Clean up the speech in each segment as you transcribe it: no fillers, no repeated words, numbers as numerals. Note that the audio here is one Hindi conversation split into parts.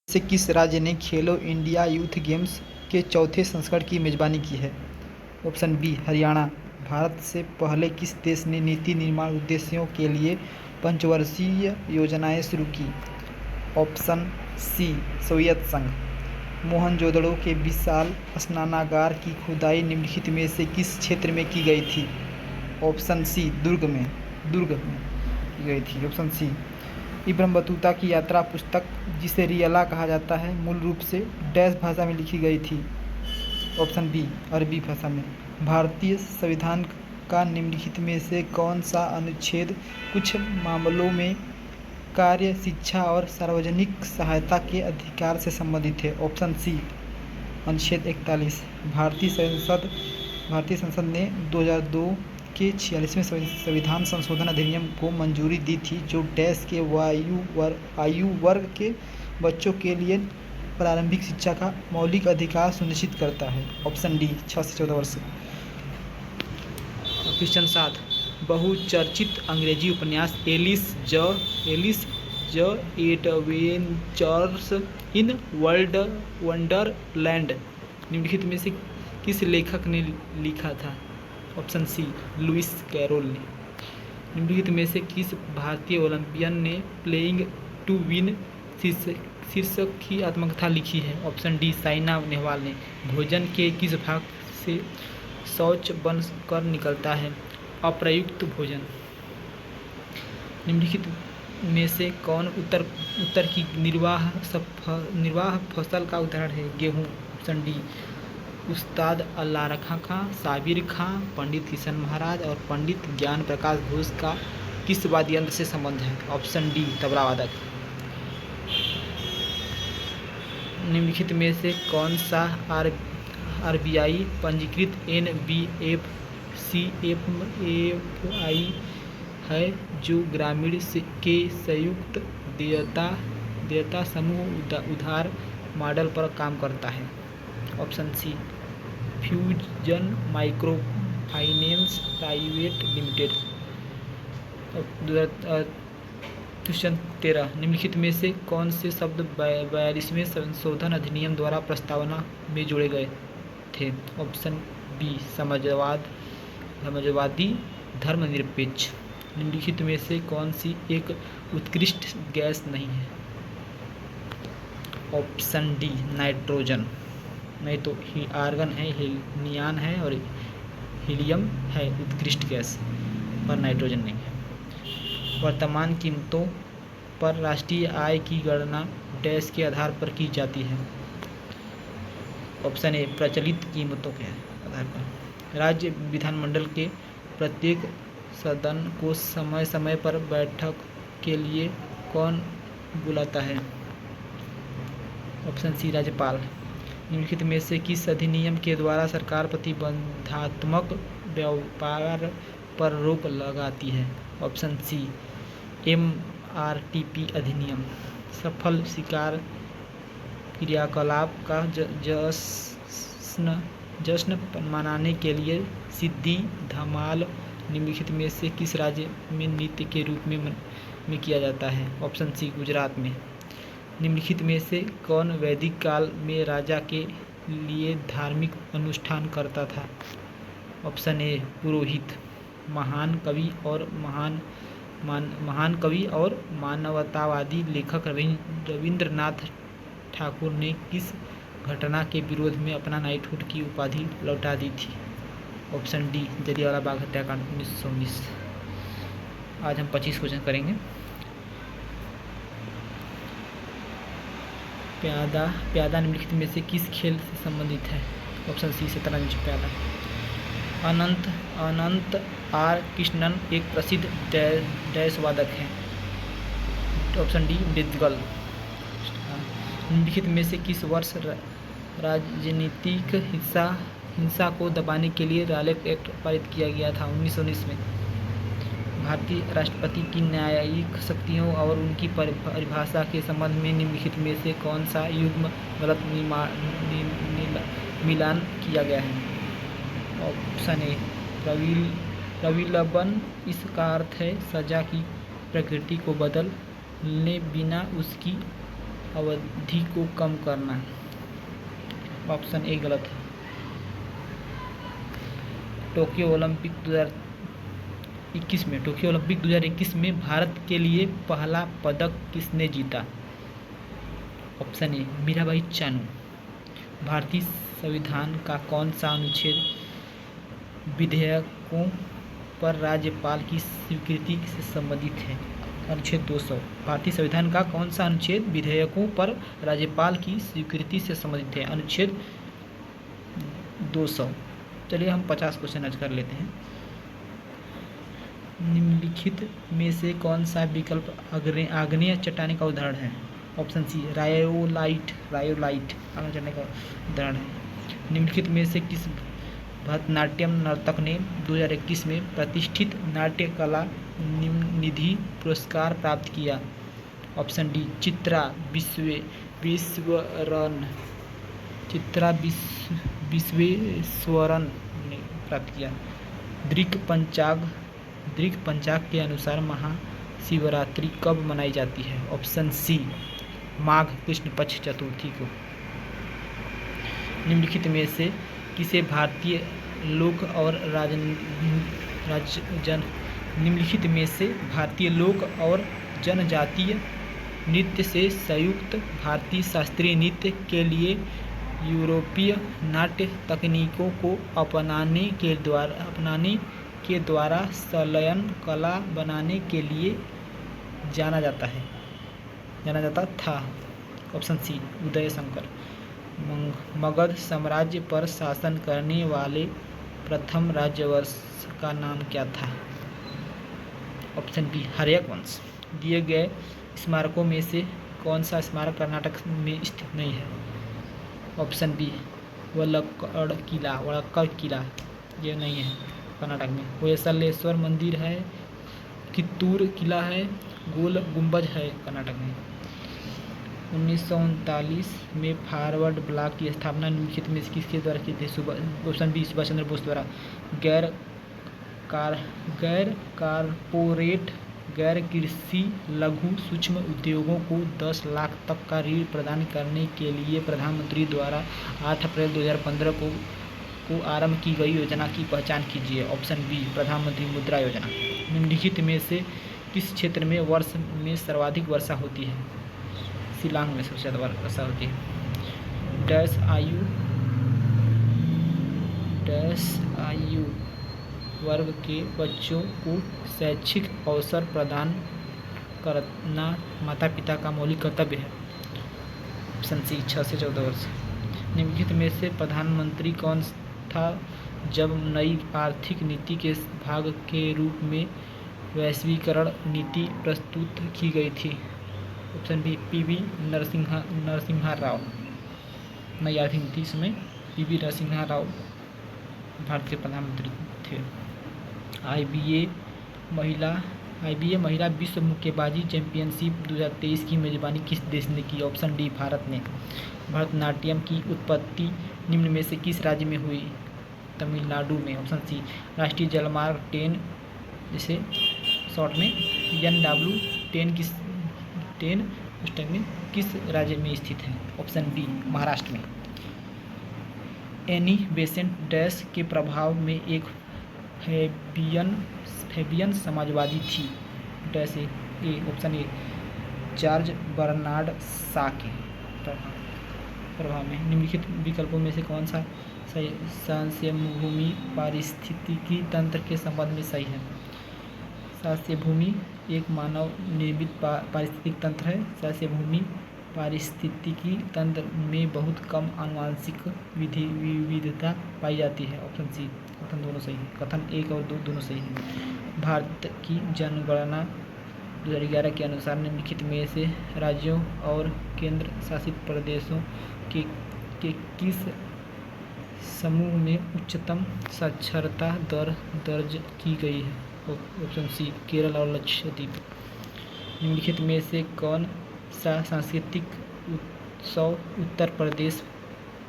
से किस राज्य ने खेलो इंडिया यूथ गेम्स के चौथे संस्करण की मेजबानी की है? Option B Haryana. भारत से पहले किस देश ने नीति निर्माण उद्देश्यों के लिए पंचवर्षीय योजनाएं शुरू की? ऑप्शन सी सोवियत संघ। मोहनजोदड़ो के विशाल स्नानागार की खुदाई निम्नलिखित में से किस क्षेत्र में की गई थी? ऑप्शन सी दुर्ग में की गई थी। Option C. इब्राहिम बतूता की यात्रा पुस्तक, जिसे रियला कहा जाता है, मूल रूप से डैश भाषा में लिखी गई थी? ऑप्शन बी अरबी भाषा में। भारतीय संविधान का निम्नलिखित में से कौन सा अनुच्छेद कुछ मामलों में कार्य, शिक्षा और सार्वजनिक सहायता के अधिकार से संबंधित है? ऑप्शन सी अनुच्छेद 41। भारतीय संसद ने 2002 के 46वें संविधान संशोधन अधिनियम को मंजूरी दी थी, जो डैश के आयु वर्ग के बच्चों के लिए प्रारंभिक शिक्षा का मौलिक अधिकार सुनिश्चित करता है? ऑप्शन डी 6 से 14 वर्ष। क्वेश्चन 7। बहुचर्चित अंग्रेजी उपन्यास एलिस ज एडवेंचर्स इन वंडरलैंड निम्नलिखित में से किस लेखक ने लिखा था? ऑप्शन सी लुइस कैरोल ने। निम्नलिखित में से किस भारतीय ओलंपियन ने प्लेइंग टू विन शीर्षक की आत्मकथा लिखी है? ऑप्शन डी साइना नेहवाल ने। भोजन के किस भाग से शौच बन कर निकलता है? अप्रयुक्त भोजन। निम्नलिखित में से कौन उत्तर की निर्वाह फसल का उदाहरण है? गेहूँ। ऑप्शन डी उस्ताद अल्लाह रखा खां, साबिर खां, पंडित किशन महाराज और पंडित ज्ञान प्रकाश घोष का किस वाद्य यंत्र से संबंध है? ऑप्शन डी तबला वादक। निम्नलिखित में से कौन सा आरबीआई पंजीकृत NBFC है जो ग्रामीण के संयुक्त देयता समूह उधार मॉडल पर काम करता है? Option C fusion micro finance private limited. Question 13। निम्नलिखित में से कौन से शब्द 42वें संशोधन अधिनियम द्वारा प्रस्तावना में जोड़े गए थे? ऑप्शन बी समाजवादी धर्मनिरपेक्ष। निम्नलिखित में से कौन सी एक उत्कृष्ट गैस नहीं है? Option D nitrogen. नहीं तो आर्गन है, नियान है और हीलियम है उत्कृष्ट गैस, पर नाइट्रोजन नहीं है। वर्तमान कीमतों पर राष्ट्रीय आय की गणना डैश के आधार पर की जाती है? ऑप्शन ए प्रचलित कीमतों के आधार पर। राज्य विधानमंडल के प्रत्येक सदन को समय समय पर बैठक के लिए कौन बुलाता है? ऑप्शन सी राज्यपाल। निम्नलिखित में से किस अधिनियम के द्वारा सरकार प्रतिबंधात्मक व्यापार पर रोक लगाती है? ऑप्शन सी MRTP अधिनियम। सफल शिकार क्रियाकलाप का जश्न मनाने के लिए सिद्धि धमाल निम्नलिखित में से किस राज्य में नृत्य के रूप में किया जाता है? ऑप्शन सी गुजरात में। निम्नलिखित में से कौन वैदिक काल में राजा के लिए धार्मिक अनुष्ठान करता था? ऑप्शन ए पुरोहित। महान कवि और मानवतावादी लेखक रविंद्रनाथ ठाकुर ने किस घटना के विरोध में अपना नाइटहुड की उपाधि लौटा दी थी? ऑप्शन डी जलियांवाला बाग हत्याकांड 1919। आज हम 25 क्वेश्चन करेंगे। प्यादा निम्नलिखित में से किस खेल से संबंधित है? ऑप्शन सी शतरंज प्यादा। अनंत आर कृष्णन एक प्रसिद्ध डैश वादक हैं? Option D mridangam. निम्नलिखित में से किस वर्ष राजनीतिक हिंसा को दबाने के लिए रॉलेट एक्ट पारित किया गया था? 1919 में। भारतीय राष्ट्रपति की न्यायिक शक्तियों और उनकी परिभाषा के संबंध में निम्नलिखित में से कौन सा युग्म गलत मिलान किया गया है? ऑप्शन ए प्रविलंबन। इसका अर्थ है सजा की प्रकृति को बदलने बिना उसकी अवधि को कम करना। ऑप्शन ए गलत है। टोक्यो ओलंपिक 2021 में भारत के लिए पहला पदक किसने जीता? Option A Mirabai Chanu. भारतीय संविधान का कौन सा अनुच्छेद विधेयकों पर राज्यपाल की स्वीकृति से संबंधित है? अनुच्छेद 200। भारतीय संविधान का कौन सा अनुच्छेद विधेयकों पर राज्यपाल की स्वीकृति से संबंधित है? अनुच्छेद 200। चलिए हम 50 क्वेश्चन आज कर लेते हैं। निम्नलिखित में से कौन सा विकल्प आग्नेय चट्टाने का उदाहरण है? ऑप्शन सी रायोलाइट आग्नेय चट्टाने का उदाहरण है। निम्नलिखित में से किस भरतनाट्यम नर्तक ने 2021 में प्रतिष्ठित नाट्य कला निधि पुरस्कार प्राप्त किया? ऑप्शन डी चित्रा विश्वेश्वरन ने प्राप्त किया। दृक पंचाग के अनुसार महाशिवरात्रि कब मनाई जाती है? ऑप्शन सी माघ कृष्ण पक्ष चतुर्थी को। निम्नलिखित में से किसे भारतीय लोक और जनजातीय नृत्य से संयुक्त भारतीय शास्त्रीय नृत्य के लिए यूरोपीय नाट्य तकनीकों को अपनाने के द्वारा संलयन कला बनाने के लिए जाना जाता था? Option C Uday Shankar. मगध साम्राज्य पर शासन करने वाले प्रथम राजवंश का नाम क्या था? ऑप्शन बी हर्यक वंश। दिए गए स्मारकों में से कौन सा स्मारक कर्नाटक में स्थित नहीं है? ऑप्शन बी वलक्कड़ किला, ये नहीं है कर्नाटक में। होयसलेश्वर मंदिर है, कित्तूर किला है, गोल गुंबज है कर्नाटक में। 1939 में फॉरवर्ड ब्लॉक की स्थापना निम्नलिखित में से किसके द्वारा की थी? ऑप्शन बी सुभाष चंद्र बोस द्वारा। गैर कारपोरेट गैर कृषि लघु सूक्ष्म उद्योगों को 10 लाख तक का ऋण प्रदान करने के लिए प्रधानमंत्री द्वारा 8 अप्रैल 2015 को आरंभ की गई योजना की पहचान कीजिए। ऑप्शन बी प्रधानमंत्री मुद्रा योजना। निम्नलिखित में से किस क्षेत्र में वर्ष में सर्वाधिक वर्षा होती है? शिलांग में सबसे ज़्यादा वर्षा होती है। डैश आयु वर्ग के बच्चों को शैक्षिक अवसर प्रदान करना माता पिता का मौलिक कर्तव्य है? ऑप्शन सी 6 से 14 वर्ष। निम्नलिखित में से प्रधानमंत्री कौन था जब नई आर्थिक नीति के भाग के रूप में वैश्वीकरण नीति प्रस्तुत की गई थी? Option B P V Narasimha Rao. नई आर्थिक नीति इसमें पीवी नरसिम्हा राव भारत के प्रधानमंत्री थे। आईबीए महिला विश्व मुक्केबाजी चैंपियनशिप 2023 की मेजबानी किस देश ने की? ऑप्शन डी भारत ने। भरतनाट्यम की उत्पत्ति निम्न में से किस राज्य में हुई? तमिलनाडु में। ऑप्शन सी राष्ट्रीय जलमार्ग 10 जिसे शॉर्ट में NW10 उस टाइम में किस राज्य में स्थित है? ऑप्शन डी महाराष्ट्र में। एनी बेसेंट डैश के प्रभाव में एक फैबियन समाजवादी थी? Dash A. Option A George Bernard Shaw के प्रभाव में। निम्नलिखित विकल्पों में से कौन सा शासीय भूमि पारिस्थितिकी तंत्र के संबंध में सही है? शासीय भूमि एक मानव निर्मित पारिस्थितिक तंत्र है। शासीय भूमि पारिस्थितिकी तंत्र में बहुत कम आनुवंशिक विविधता पाई जाती है। ऑप्शन सी कथन दोनों सही है। कथन 1 और 2 दोनों सही है। भारत की जनगणना 2011 के अनुसार निम्नलिखित में से राज्यों और केंद्र शासित प्रदेशों के किस समूह में उच्चतम साक्षरता दर दर्ज की गई है? ऑप्शन सी केरल और लक्षद्वीप। निम्नलिखित में से कौन सा सांस्कृतिक उत्सव उत्तर प्रदेश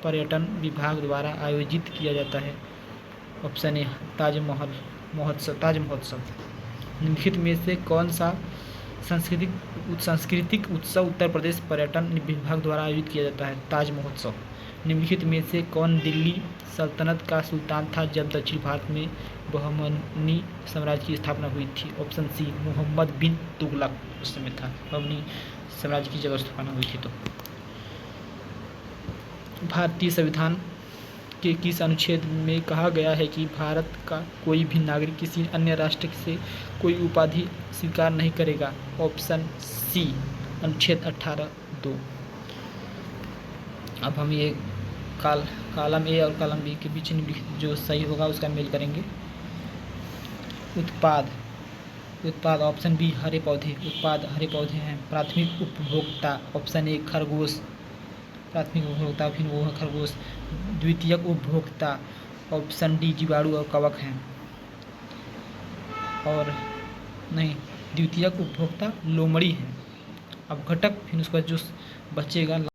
पर्यटन विभाग द्वारा आयोजित किया जाता है? ऑप्शन ए ताज महोत्सव। निम्नलिखित में से कौन सा सांस्कृतिक उत्सव उत्तर प्रदेश पर्यटन विभाग द्वारा आयोजित किया जाता है। ताज महोत्सव। निम्नलिखित में से कौन दिल्ली सल्तनत का सुल्तान था जब दक्षिण भारत में बहमनी साम्राज्य की स्थापना हुई थी? ऑप्शन सी, मोहम्मद बिन तुगलक उस समय था, बहमनी साम्राज्य की जब स्थापना हुई थी। तो भारतीय संविधान के किस अनुच्छेद में कहा गया है कि भारत का कोई भी नागरिक किसी अन्य राष्ट्र से कोई उपाधि स्वीकार नहीं करेगा? ऑप्शन सी, अनुच्छेद 18(2). अब हम ये कॉलम ए और कॉलम बी के बीच जो सही होगा उसका मेल करेंगे। उत्पाद ऑप्शन बी, हरे पौधे। उत्पाद हरे पौधे हैं। प्राथमिक उपभोक्ता ऑप्शन ए, खरगोश। प्राथमिक उपभोक्ता फिर वो है खरगोश। द्वितीयक उपभोक्ता ऑप्शन डी, जीवाणु और कवक हैं। और नहीं, द्वितीयक उपभोक्ता लोमड़ी है। अब घटक फिर उसका जो बचेगा